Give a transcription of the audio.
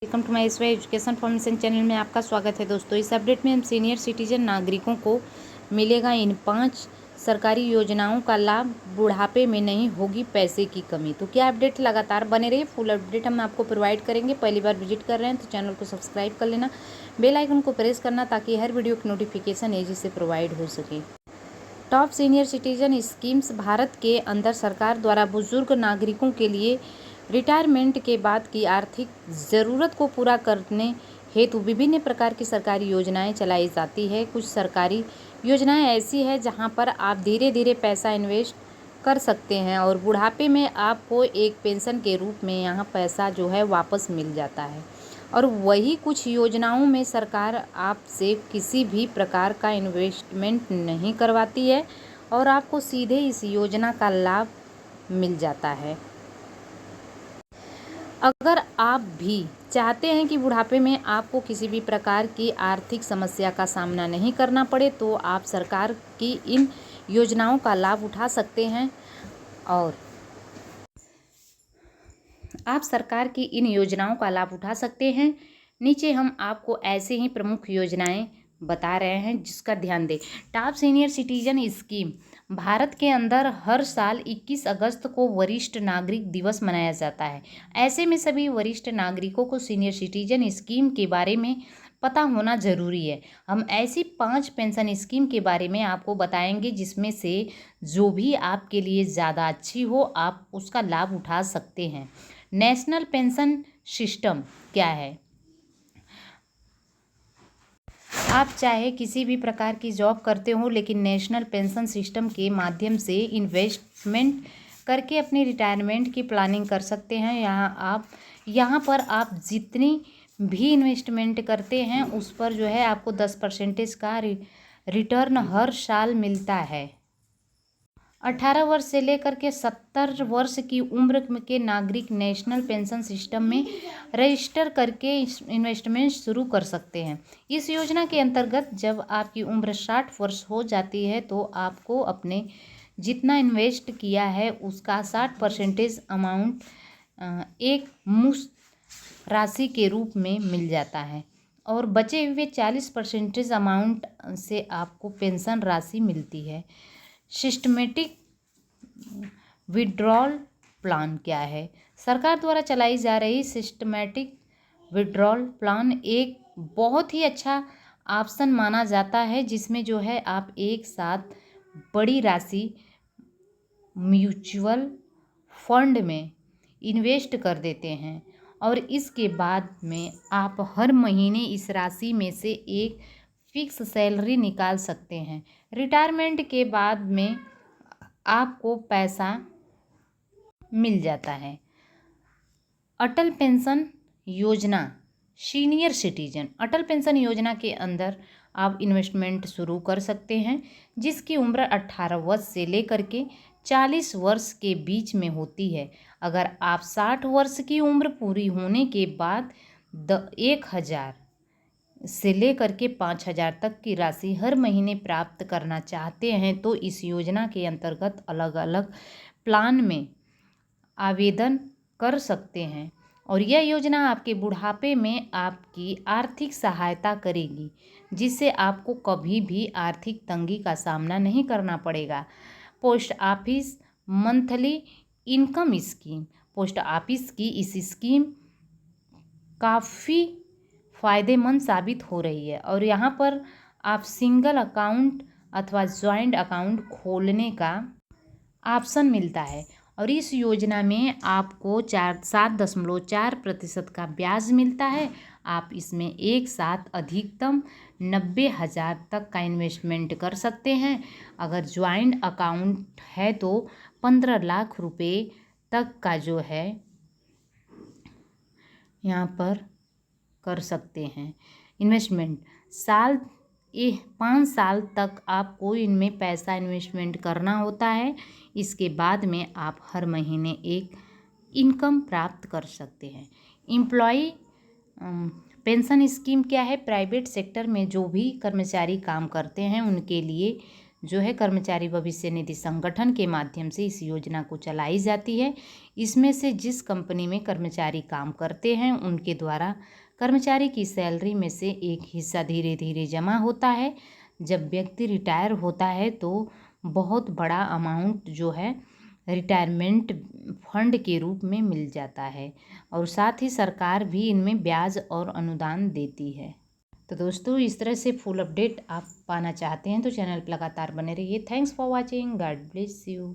Welcome to my इसवे education formation channel में आपका स्वागत है दोस्तों। इस अपडेट में हम सीनियर सिटीजन नागरिकों को मिलेगा इन 5 सरकारी योजनाओं का लाभ, बुढ़ापे में नहीं होगी पैसे की कमी। तो क्या अपडेट, लगातार बने रहिए, फुल अपडेट हम आपको प्रोवाइड करेंगे। पहली बार विजिट कर रहे हैं तो चैनल को सब्सक्राइब कर लेना, बेल आइकन को प्रेस करना ताकि हर वीडियो की नोटिफिकेशन एजी से प्रोवाइड हो सके। Top senior citizen schemes Bharat के अंदर सरकार द्वारा बुजुर्ग नागरिकों के लिए रिटायरमेंट के बाद की आर्थिक ज़रूरत को पूरा करने हेतु विभिन्न प्रकार की सरकारी योजनाएं चलाई जाती है। कुछ सरकारी योजनाएं ऐसी है जहां पर आप धीरे धीरे पैसा इन्वेस्ट कर सकते हैं और बुढ़ापे में आपको एक पेंशन के रूप में यहां पैसा जो है वापस मिल जाता है। और वही कुछ योजनाओं में सरकार आपसे किसी भी प्रकार का इन्वेस्टमेंट नहीं करवाती है और आपको सीधे इस योजना का लाभ मिल जाता है। अगर आप भी चाहते हैं कि बुढ़ापे में आपको किसी भी प्रकार की आर्थिक समस्या का सामना नहीं करना पड़े तो आप सरकार की इन योजनाओं का लाभ उठा सकते हैं और नीचे हम आपको ऐसे ही प्रमुख योजनाएं बता रहे हैं जिसका ध्यान दें। Top senior citizen scheme Bharat के अंदर हर साल 21 अगस्त को वरिष्ठ नागरिक दिवस मनाया जाता है। ऐसे में सभी वरिष्ठ नागरिकों को सीनियर सिटीजन स्कीम के बारे में पता होना ज़रूरी है। हम ऐसी 5 पेंशन स्कीम के बारे में आपको बताएंगे जिसमें से जो भी आपके लिए ज़्यादा अच्छी हो आप उसका लाभ उठा सकते हैं। नेशनल पेंशन सिस्टम क्या है? आप चाहे किसी भी प्रकार की जॉब करते हो लेकिन नेशनल पेंशन सिस्टम के माध्यम से इन्वेस्टमेंट करके अपनी रिटायरमेंट की प्लानिंग कर सकते हैं। यहाँ पर आप जितनी भी इन्वेस्टमेंट करते हैं उस पर जो है आपको 10% का रिटर्न हर साल मिलता है। 18 वर्ष से लेकर के 70 वर्ष की उम्र के नागरिक नेशनल पेंशन सिस्टम में रजिस्टर करके इन्वेस्टमेंट शुरू कर सकते हैं। इस योजना के अंतर्गत जब आपकी उम्र 60 वर्ष हो जाती है तो आपको अपने जितना इन्वेस्ट किया है उसका 60% अमाउंट एक मुश्त राशि के रूप में मिल जाता है और बचे हुए 40% अमाउंट से आपको पेंशन राशि मिलती है। सिस्टमेटिक विड्रॉल प्लान क्या है? सरकार द्वारा चलाई जा रही सिस्टमेटिक विड्रॉल प्लान एक बहुत ही अच्छा ऑप्शन माना जाता है जिसमें जो है आप एक साथ बड़ी राशि म्यूचुअल फंड में इन्वेस्ट कर देते हैं और इसके बाद में आप हर महीने इस राशि में से एक फिक्स सैलरी निकाल सकते हैं। रिटायरमेंट के बाद में आपको पैसा मिल जाता है। अटल पेंशन योजना सीनियर सिटीजन अटल पेंशन योजना के अंदर आप इन्वेस्टमेंट शुरू कर सकते हैं जिसकी उम्र 18 वर्ष से लेकर के 40 वर्ष के बीच में होती है। अगर आप 60 वर्ष की उम्र पूरी होने के बाद 1000 से लेकर के 5000 तक की राशि हर महीने प्राप्त करना चाहते हैं तो इस योजना के अंतर्गत अलग अलग प्लान में आवेदन कर सकते हैं और यह योजना आपके बुढ़ापे में आपकी आर्थिक सहायता करेगी जिससे आपको कभी भी आर्थिक तंगी का सामना नहीं करना पड़ेगा। Post office monthly income scheme post office की इस स्कीम काफ़ी फ़ायदेमंद साबित हो रही है और यहाँ पर आप सिंगल अकाउंट अथवा जॉइंट अकाउंट खोलने का ऑप्शन मिलता है और इस योजना में आपको 7.4% का ब्याज मिलता है। आप इसमें एक साथ अधिकतम 90,000 तक का इन्वेस्टमेंट कर सकते हैं। अगर ज्वाइंट अकाउंट है तो 15 लाख रुपए तक का जो है यहाँ पर कर सकते हैं इन्वेस्टमेंट। 5 साल तक आपको इनमें पैसा इन्वेस्टमेंट करना होता है। इसके बाद में आप हर महीने एक इनकम प्राप्त कर सकते हैं। एम्प्लॉय पेंशन स्कीम क्या है? प्राइवेट सेक्टर में जो भी कर्मचारी काम करते हैं उनके लिए जो है कर्मचारी भविष्य निधि संगठन के माध्यम से इस योजना को चलाई जाती है। इसमें से जिस कंपनी में कर्मचारी काम करते हैं उनके द्वारा कर्मचारी की सैलरी में से एक हिस्सा धीरे धीरे जमा होता है। जब व्यक्ति रिटायर होता है तो बहुत बड़ा अमाउंट जो है रिटायरमेंट फंड के रूप में मिल जाता है और साथ ही सरकार भी इनमें ब्याज और अनुदान देती है। तो दोस्तों, इस तरह से फुल अपडेट आप पाना चाहते हैं तो चैनल पर लगातार बने रहिए। Thanks for watching. God bless you.